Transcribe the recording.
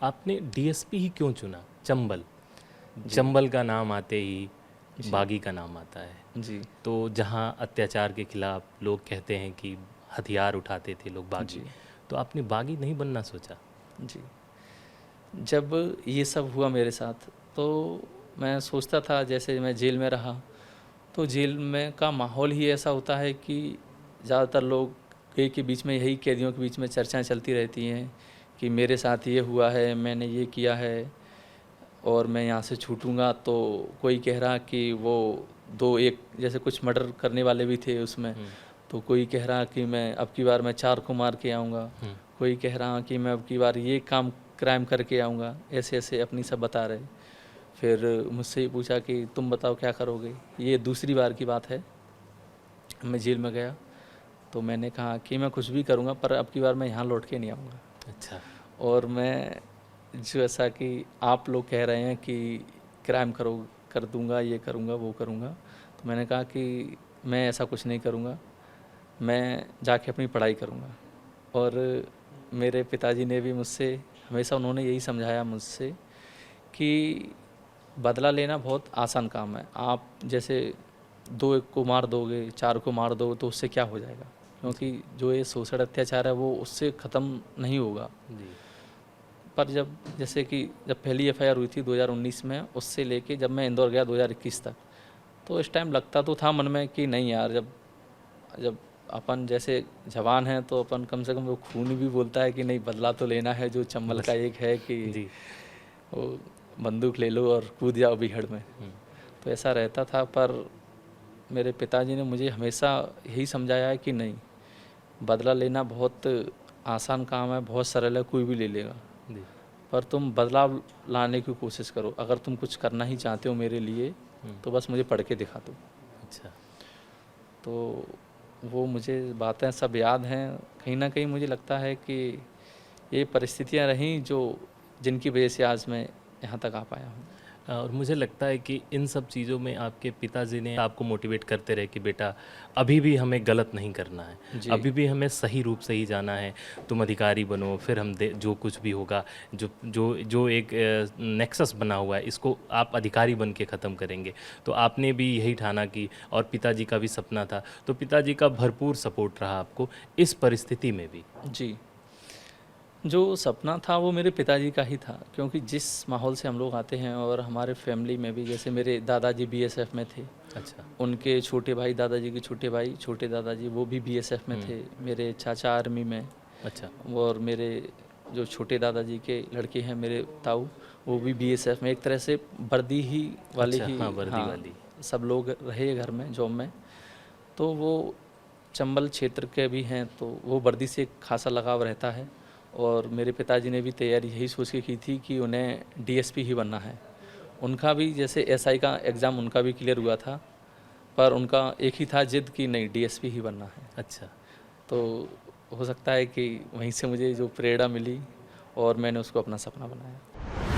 आपने डीएसपी ही क्यों चुना? चंबल, चंबल का नाम आते ही बागी का नाम आता है। जी तो जहाँ अत्याचार के खिलाफ लोग कहते हैं कि हथियार उठाते थे लोग बागी, जी तो आपने बागी नहीं बनना सोचा? जी। जब ये सब हुआ मेरे साथ तो मैं सोचता था, जैसे मैं जेल में रहा तो जेल में का माहौल ही ऐसा होता है कि ज़्यादातर लोग के बीच में, यही कैदियों के बीच में चर्चाएं चलती रहती हैं कि मेरे साथ ये हुआ है, मैंने ये किया है और मैं यहाँ से छूटूंगा। तो कोई कह रहा कि वो दो एक जैसे कुछ मर्डर करने वाले भी थे उसमें, तो कोई कह रहा कि मैं अब की बार मैं 4 को मार के आऊँगा, कोई कह रहा कि मैं अब की बार ये काम क्राइम करके आऊँगा, ऐसे ऐसे अपनी सब बता रहे। फिर मुझसे ये पूछा कि तुम बताओ क्या करोगे। ये दूसरी बार की बात है, मैं जेल में गया तो मैंने कहा कि मैं कुछ भी करूँगा पर अब की बार मैं यहाँ लौट के नहीं आऊँगा। अच्छा। और मैं जो ऐसा कि आप लोग कह रहे हैं कि क्राइम कर दूंगा, ये करूँगा वो करूँगा, तो मैंने कहा कि मैं ऐसा कुछ नहीं करूँगा, मैं जाके अपनी पढ़ाई करूँगा। और मेरे पिताजी ने भी मुझसे हमेशा उन्होंने यही समझाया मुझसे कि बदला लेना बहुत आसान काम है। आप जैसे 2 एक को मार दोगे, 4 को मार दो तो उससे क्या हो जाएगा, क्योंकि जो ये शोषण अत्याचार है वो उससे ख़त्म नहीं होगा। जी। पर जैसे कि जब पहली एफआईआर हुई थी 2019 में, उससे लेके जब मैं इंदौर गया 2021 तक, तो इस टाइम लगता तो था मन में कि नहीं यार, जब जब अपन जैसे जवान हैं तो अपन कम से कम वो खून भी बोलता है कि नहीं बदला तो लेना है। जो चंबल का एक है कि जी। वो बंदूक ले लो और कूद जाओ बीहड़ में, तो ऐसा रहता था। पर मेरे पिताजी ने मुझे हमेशा यही समझाया है कि नहीं, बदला लेना बहुत आसान काम है, बहुत सरल है, कोई भी ले लेगा, जी। पर तुम बदलाव लाने की कोशिश करो। अगर तुम कुछ करना ही चाहते हो मेरे लिए तो बस मुझे पढ़ के दिखा दो। अच्छा। तो वो मुझे बातें सब याद हैं। कहीं ना कहीं मुझे लगता है कि ये परिस्थितियां रहीं जो जिनकी वजह से आज मैं यहाँ तक आ पाया हूँ। और मुझे लगता है कि इन सब चीज़ों में आपके पिताजी ने आपको मोटिवेट करते रहे कि बेटा अभी भी हमें गलत नहीं करना है, जी अभी भी हमें सही रूप से ही जाना है, तुम अधिकारी बनो, फिर हम जो कुछ भी होगा, जो जो जो एक नेक्सस बना हुआ है इसको आप अधिकारी बन के ख़त्म करेंगे। तो आपने भी यही ठाना कि, और पिताजी का भी सपना था, तो पिताजी का भरपूर सपोर्ट रहा आपको इस परिस्थिति में भी। जी। जो सपना था वो मेरे पिताजी का ही था, क्योंकि जिस माहौल से हम लोग आते हैं और हमारे फैमिली में भी, जैसे मेरे दादाजी बीएसएफ में थे, अच्छा। उनके छोटे भाई, दादाजी के छोटे भाई, छोटे दादाजी वो भी बीएसएफ में थे, मेरे चाचा आर्मी में, अच्छा। और मेरे जो छोटे दादाजी के लड़के हैं मेरे ताऊ, वो भी बीएसएफ में। एक तरह से वर्दी ही वाली अच्छा, ही, हाँ, वर्दी हाँ, वाली। सब लोग रहे घर में जॉब में। तो वो चंबल क्षेत्र के भी हैं तो वो वर्दी से एक खासा लगाव रहता है। और मेरे पिताजी ने भी तैयारी यही सोच के की थी कि उन्हें डीएसपी ही बनना है। उनका भी जैसे एसआई का एग्ज़ाम उनका भी क्लियर हुआ था, पर उनका एक ही था जिद कि नहीं डीएसपी ही बनना है। अच्छा। तो हो सकता है कि वहीं से मुझे जो प्रेरणा मिली और मैंने उसको अपना सपना बनाया।